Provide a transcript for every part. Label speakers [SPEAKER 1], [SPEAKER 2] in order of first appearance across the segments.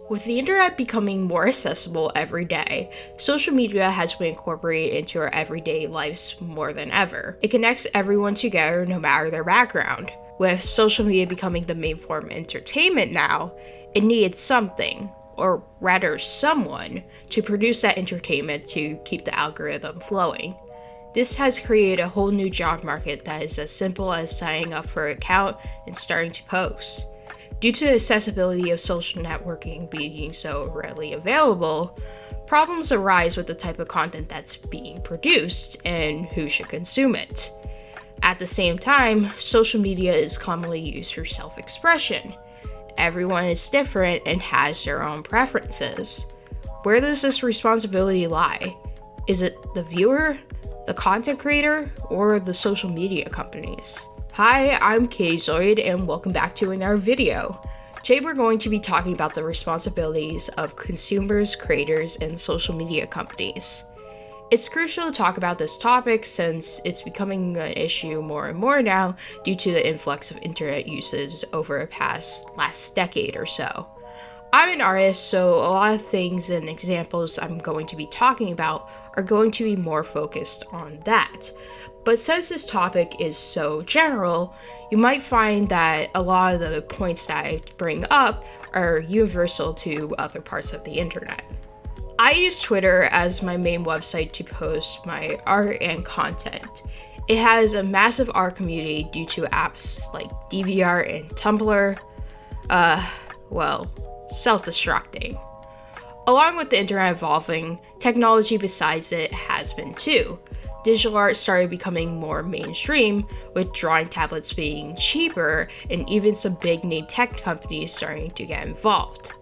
[SPEAKER 1] With the internet becoming more accessible every day, social media has been incorporated into our everyday lives more than ever. It connects everyone together no matter their background. With social media becoming the main form of entertainment now, it needed something, or rather someone, to produce that entertainment to keep the algorithm flowing. This has created a whole new job market that is as simple as signing up for an account and starting to post. Due to the accessibility of social networking being so readily available, problems arise with the type of content that's being produced and who should consume it. At the same time, social media is commonly used for self-expression. Everyone is different and has their own preferences. Where does this responsibility lie? Is it the viewer, the content creator, or the social media companies? Hi, I'm KittyZoid and welcome back to another video. Today we're going to be talking about the responsibilities of consumers, creators, and social media companies. It's crucial to talk about this topic since it's becoming an issue more and more now due to the influx of internet usage over the last decade or so. I'm an artist, so a lot of things and examples I'm going to be talking about are going to be more focused on that. But since this topic is so general, you might find that a lot of the points that I bring up are universal to other parts of the internet. I use Twitter as my main website to post my art and content. It has a massive art community due to apps like DeviantArt and Tumblr. Self-destructing. Along with the internet evolving, technology besides it has been too. Digital art started becoming more mainstream, with drawing tablets being cheaper and even some big name tech companies starting to get involved.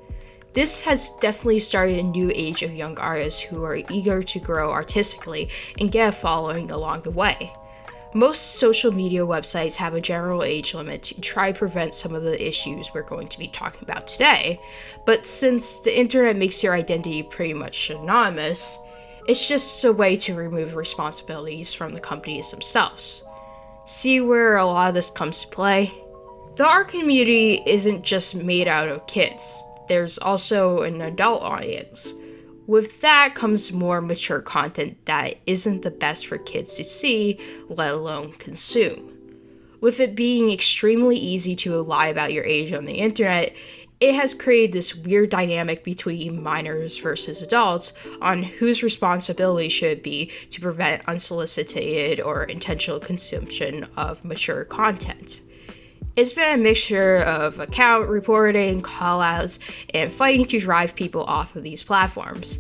[SPEAKER 1] This has definitely started a new age of young artists who are eager to grow artistically and get a following along the way. Most social media websites have a general age limit to try to prevent some of the issues we're going to be talking about today, but since the internet makes your identity pretty much anonymous, it's just a way to remove responsibilities from the companies themselves. See where a lot of this comes to play? The art community isn't just made out of kids, there's also an adult audience. With that comes more mature content that isn't the best for kids to see, let alone consume. With it being extremely easy to lie about your age on the internet, it has created this weird dynamic between minors versus adults on whose responsibility should it be to prevent unsolicited or intentional consumption of mature content. It's been a mixture of account reporting, callouts, and fighting to drive people off of these platforms.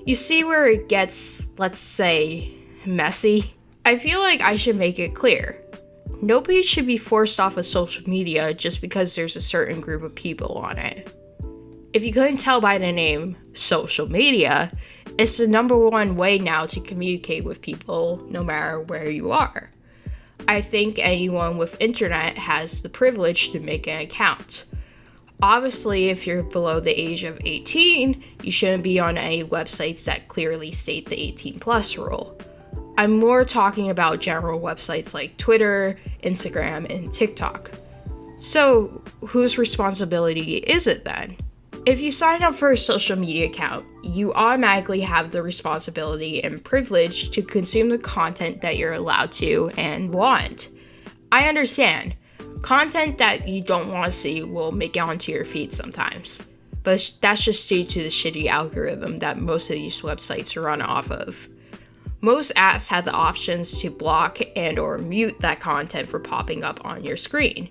[SPEAKER 1] You see where it gets, let's say, messy? I feel like I should make it clear. Nobody should be forced off of social media just because there's a certain group of people on it. If you couldn't tell by the name social media, it's the number one way now to communicate with people no matter where you are. I think anyone with internet has the privilege to make an account. Obviously, if you're below the age of 18, you shouldn't be on any websites that clearly state the 18 plus rule. I'm more talking about general websites like Twitter, Instagram, and TikTok. So, whose responsibility is it then? If you sign up for a social media account, you automatically have the responsibility and privilege to consume the content that you're allowed to and want. I understand. Content that you don't want to see will make it onto your feed sometimes. But that's just due to the shitty algorithm that most of these websites run off of. Most apps have the options to block and or mute that content for popping up on your screen.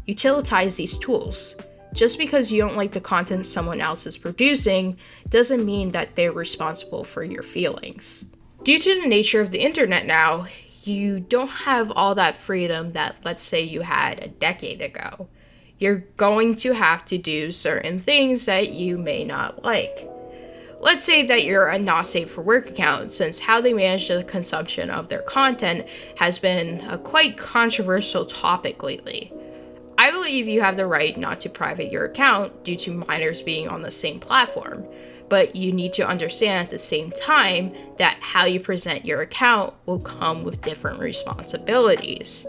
[SPEAKER 1] Utilize these tools. Just because you don't like the content someone else is producing doesn't mean that they're responsible for your feelings. Due to the nature of the internet now, you don't have all that freedom that, let's say, you had a decade ago. You're going to have to do certain things that you may not like. Let's say that you're a not safe for work account, since how they manage the consumption of their content has been a quite controversial topic lately. I believe you have the right not to private your account due to minors being on the same platform, but you need to understand at the same time that how you present your account will come with different responsibilities.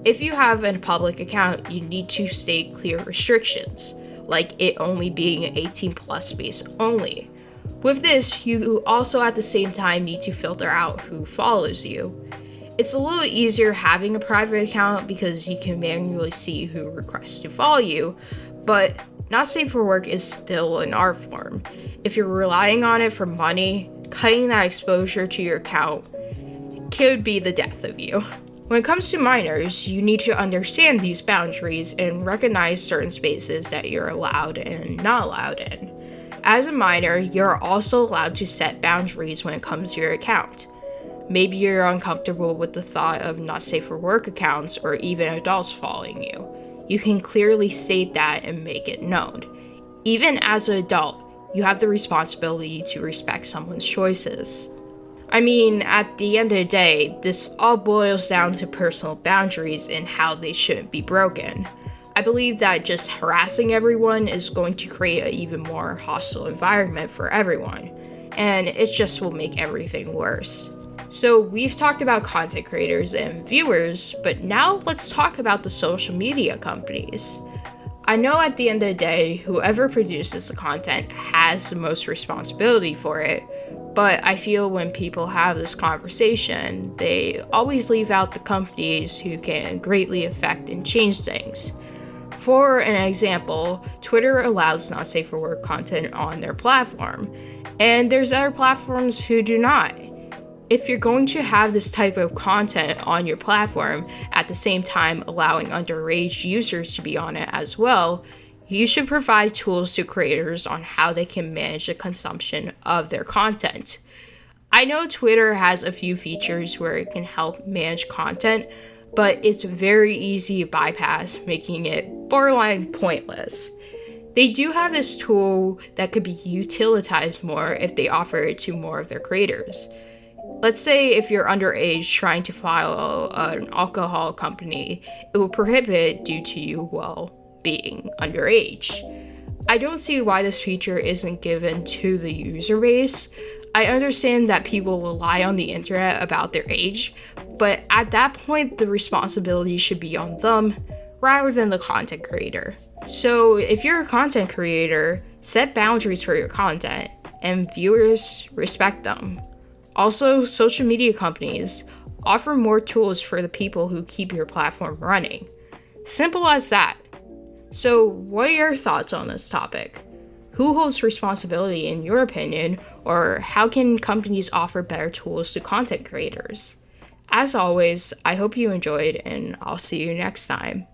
[SPEAKER 1] If you have a public account, you need to state clear restrictions. like it only being an 18 plus space only. With this, you also at the same time need to filter out who follows you. It's a little easier having a private account because you can manually see who requests to follow you, but not safe for work is still an art form. If you're relying on it for money, cutting that exposure to your account could be the death of you. When it comes to minors, you need to understand these boundaries and recognize certain spaces that you're allowed and not allowed in. As a minor, you're also allowed to set boundaries when it comes to your account. Maybe you're uncomfortable with the thought of not safe for work accounts or even adults following you. You can clearly state that and make it known. Even as an adult, you have the responsibility to respect someone's choices. I mean, at the end of the day, this all boils down to personal boundaries and how they shouldn't be broken. I believe that just harassing everyone is going to create an even more hostile environment for everyone, and it just will make everything worse. So we've talked about content creators and viewers, but now let's talk about the social media companies. I know at the end of the day, whoever produces the content has the most responsibility for it, but I feel when people have this conversation, they always leave out the companies who can greatly affect and change things. For an example, Twitter allows not safe for work content on their platform, and there's other platforms who do not. If you're going to have this type of content on your platform, at the same time allowing underage users to be on it as well, you should provide tools to creators on how they can manage the consumption of their content. I know Twitter has a few features where it can help manage content, but it's very easy to bypass, making it borderline pointless. They do have this tool that could be utilized more if they offer it to more of their creators. Let's say if you're underage trying to file an alcohol company, it will prohibit it due to you, being underage. I don't see why this feature isn't given to the user base. I understand that people rely on the internet about their age, but at that point, the responsibility should be on them rather than the content creator. So if you're a content creator, set boundaries for your content, and viewers respect them. Also, social media companies offer more tools for the people who keep your platform running. Simple as that. So, what are your thoughts on this topic? Who holds responsibility in your opinion, or how can companies offer better tools to content creators? As always, I hope you enjoyed, and I'll see you next time.